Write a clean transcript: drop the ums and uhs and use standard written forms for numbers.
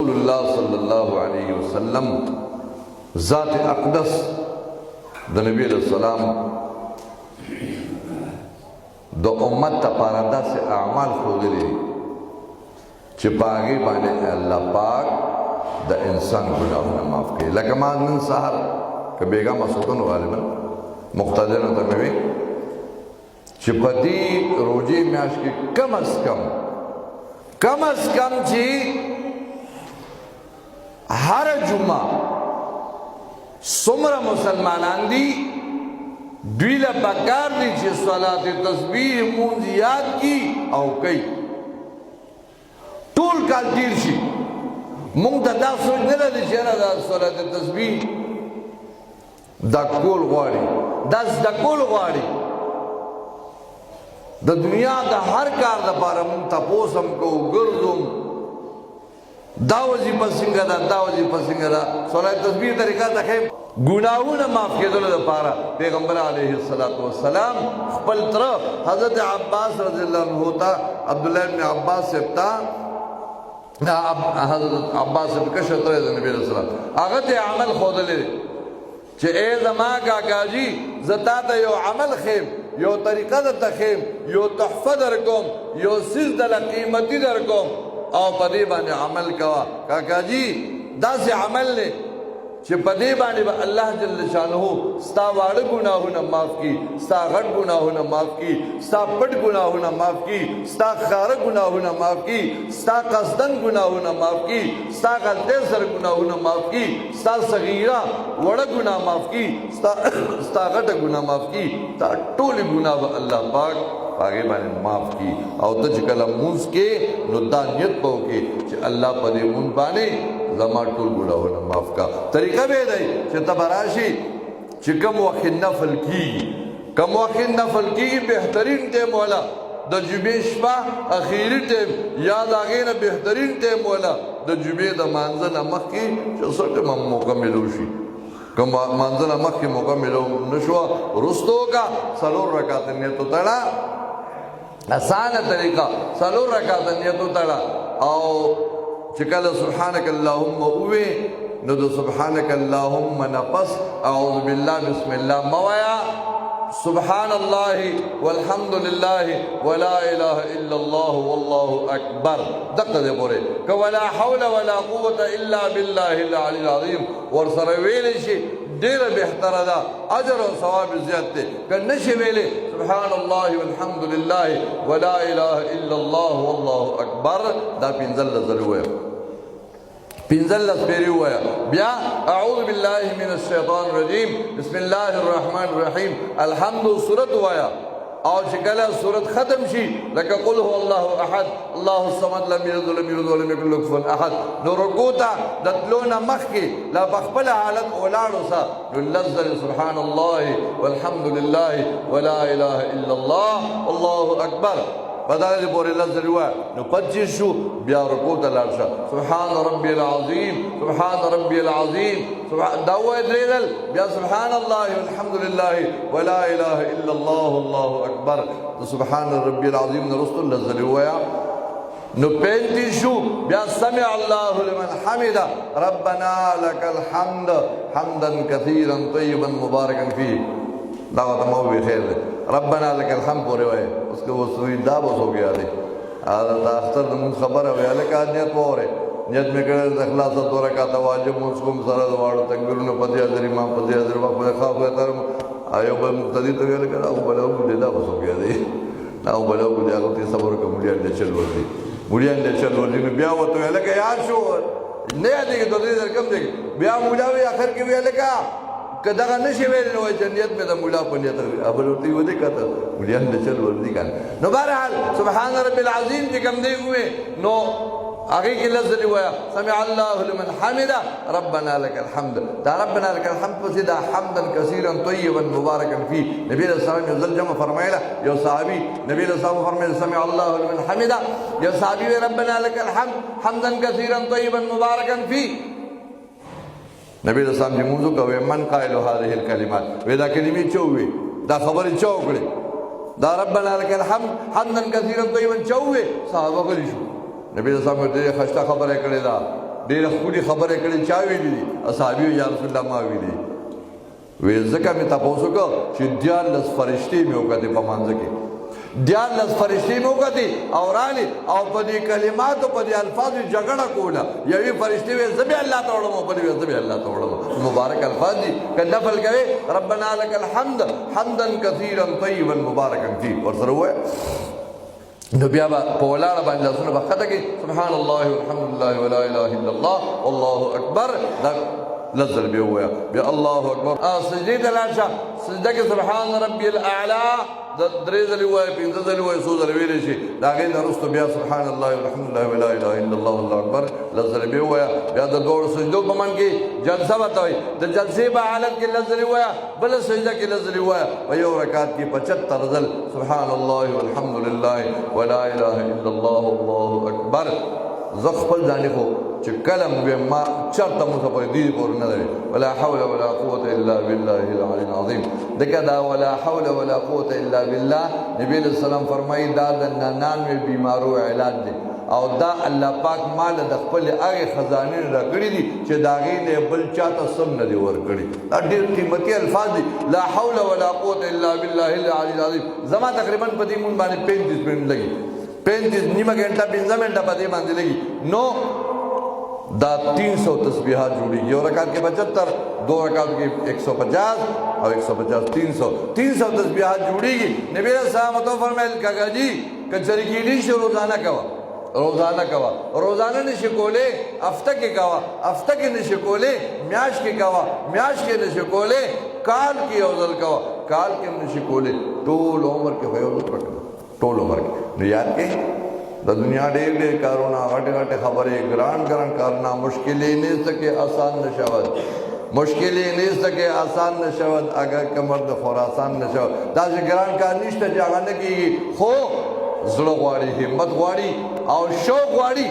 رسول اللہ صلی اللہ علیہ وسلم ذات اقدس د نبی علیہ السلام د امت لپاره داسې اعمال ښودلي دي چې په هغې باندې الله پاک د انسان ګناهونه معاف کوي. لکه ما نن سهار که بیګا مسعودن غالبا مقتدرو ته مې وی چې په دې روژې میاشت کې کم از کم چې هر جمعه څومره مسلمانان دي دوی له پکار دي چې صلات تسبیح مونځ یاد کی او کوي ټول کال تیر شي. مونږ ته دا سوچ نه لري چې دا صلات تسبیح دا کول غواړي دا زده کول غواړي د دنیا د هر کار لپاره مونږ تپوس هم کوو ګرځوم دا وظیفه څنګه ده دا وظیفه څنګه ده صلات تسبیح طریقه ته ښیم ګناهونه معاف کېدلو لپاره پیغمبر علیه الصلاة والسلام خپل تر حضرت عباس رضی الله عنه ته عبدالله ابن عباس صاحب ته حضرت عباس صاحب کشر تر د نبی رسول الله هغه ته عمل ښودلی دی چې ای زما کاکاجي زه تا ته یو عمل ښیم یو طریقه درته ښیم یو تحفه در کوم یو څیز دله قیمتي در کوم او په دې باندې عمل کوه. کاکاجي داسې عمل دی چې په دې باندې به الله جل شانه ستا واړه ګناهونه معاف کړي ستا غټ ګناهونه معاف کړي ستا پټ ګناهونه معاف کړي ستا ښکاره ګناهونه معاف کړي ستا قصدن ګناهونه معاف کړي ستا غلطۍ سره ګناهونه معاف کړي ستا صغیره وړه ګناه معاف کړي ستا غټه ګناه معاف کړي ستا ټولې ګناه به الله پاک هغې باندې معاف کړي. او ته چې کله مونځ کې نو دا نیت به وکړې چې الله په دې مونځ باندې زما ټول ګناهونه معاف کا. طریقه به دی چې ته به راشي چې کوم وخت نفل کېږي بهترین ټیم والا د جمعې شپه اخیري ټیم یا د هغې نه بهترین ټیم والا د جمعې د مانځه نه مخکې چې څه ټیم موقع میلو شي که مانځه نه مخکې موقع میلو نه شوه وروسته وکړه 4 رکعته نیت وتړه اسانه طریقه 4 رکعته نیت وتړه او چې کله سبحانک اللهم اوې نو د سبحانک اللهم نفس اعوذ بالله بسم الله موایا سبحان الله والحمد لله ولا اله الا الله والله اکبر دقه دې پورې که ولا حول ولا قوه الا بالله العلي العظیم ورسره ویلی شي ډیره بهتره ده اجر او ثواب زیات دی. که نشي ویلی سبحان الله والحمد لله ولا اله الا الله والله اکبر دا 15 ځله ووایه 15 پیری ووایه بیا اعوذ بالله من الشیطان الرجیم بسم الله الرحمن الرحیم الحمد سورت ووایه او چې کله سورت ختم شي لکه قل هو الله احد الله الصمد لم یلد ولم یولد ولم یکن له کفوا احد نو رکوع ته د تلو نه مخکې لا په خپله حالت ولاړ اوسه نو لزل سبحان الله والحمد لله ولا اله الا الله والله اکبر په دغه پورې لزل ووایه نو 25 شو بیا رکوع ته لاړ شه سبحان ربي العظیم سبحان ربي العظیم دا ووایه درې ځل بیا سبحان الله والحمد لله ولا اله الا الله والله اکبر سبحان ربي العظیم نه وروسته لزل ووایه نو 35 شو بیا سمع الله لمن حمده ربنا لك الحمد حمدا كثيرا طيبا مباركا فيه دا ورته مو وی خیر دی ربنا لك الحمد پورې وایي اس کے وہ سوئی دا بس ہو گیا دی دا اختر من خبر ہے لکه نیت وره نیت میں کړه د اخلاص 2 رکعات واجب مسکم سره واړو تکبیرونه پدې حاضر امام پدې حاضر وقت خاف تر ایوب مقتدی ته ویل کړه او بلو دې دا بس ہو گیا دی او بلو دې هغه ته صبر کوم دې چل ورتي موليان دې چل ورتي بیا وته ویل کړه یاد شو نه دې د دې رقم دې بیا مولاوی اخر کې ویل کړه که دغه نشي ویل نو جنت مې د مولا په نیت ابل ورته و دې کته مليان د چل ور دي کان نو بهرحال سبحان رب العظیم چې کوم دی وې نو هغه کې لفظ ویا سمع الله لمن حمده ربنا لك الحمد دا ربنا لك الحمد په دا حمدا كثيرا طيبا مباركا فيه نبی رسول الله یو ځل جمع فرمایله یو صحابي نبی رسول الله فرمایله سمع الله لمن حمده یو صحابي ربنا لك الحمد حمدا كثيرا طيبا مباركا فيه نبی رسول الله موضوع کوي من قائل هذه الكلمات ودا کلمې چوي دا خبرې چوکړي دا ربنا لك الحمد حمدا كثيرا طيبا چوي صحابه غلي شو نبی رسول الله دې خشته خبره کړې ده ډېره ښکلې خبرې کړې چا ویلي دي اصحابي یا رسول الله ما ویلي وی ځکه مې تپوس وکړ چې 14 فرشتې مې وکتې په مانځه کې 14 فرشتې مې وکتې او رالې او په دې کلماتو په دې الفاظو جګړه کوله یوې فرشتې ویل زه بیا الله ته وړم او بلې ویل زه بیا الله ته وړم مبارک الفاظ دي که نفل کوې ربنا لك الحمد حمدا كثيرا طيبا مبارکا فيه ورسره ووایه نو بیا به په ولاړه باندې لاسونه به ښکته کړي سبحان الله والحمد لله ولا اله الا الله والله اکبر دا لزل بیا ووایه بیا الله اکبر سجدې ته لاړ شه سجده کې سبحان ربي الاعلى درې ځلې ووایه پنځه ځلې ووایه څو ځلې ویلی شي د هغې نه وروسته بیا سبحان الله والحمد لله ولا اله الا الله والله اکبر لس ځلې بیا ووایه بیا د دواړو سجدو په منځ کې جلسه به ته وایي د جلسې په حالت کې لس ځلې ووایه بله سجده کې لس ځلې ووایه په یو رکعت کې 75 ځل سبحان الله والحمد لله ولا اله الا الله والله اکبر زه خپل ځانې خو چې کله مو ما چېرته مو څه پورې دې پورې نه لري ولا حول ولا قوة الا بالله العلي العظیم ځکه دا ولا حول ولا قوة الا بالله نبی علیہ السلام فرمایي دا د 99 بیمارو علاج دی او دا الله پاک مال د خپل هغې خزانې راکړي دي چې د هغې نه بل چاته سم نه دي ورکړي دا ډېر قیمتي الفاظ دي لا حول ولا قوة الا بالله العلي العظیم زما تقریبا په دې مونږ باندې 35 منټ لګي 35 نیمه ګنټه 15 منټه په دې باندې لګي نو دا 300 تسبیحات جوړیږي یو رکعت کې 75 دو رکعت کې 150 او 150 300 تسبیحات جوړیږي نبی علیہ السلام تو فرمایل کاکا جی کچری کیږي شو روزانه کوا روزانه نشي کوله هفته کې کوا هفته کې نشي کوله میاش کې کوا میاش کې نشي کوله کال کې یو ځل کوا کال کې نشي کوله ټول عمر کې وایو ټول عمر کې نو یاد کې د دنیا ډېر ډېر کارونه غټې غټې خبرې ګران کارونه مشکلې نیست کې آسان نشود مشکلې نیست کې آسان نشود اگر کمر د خراسان نشود داسې ګران کار نشته چې هغه نه کېږي خو زړه غواړي همت غواړي او شوق غواړي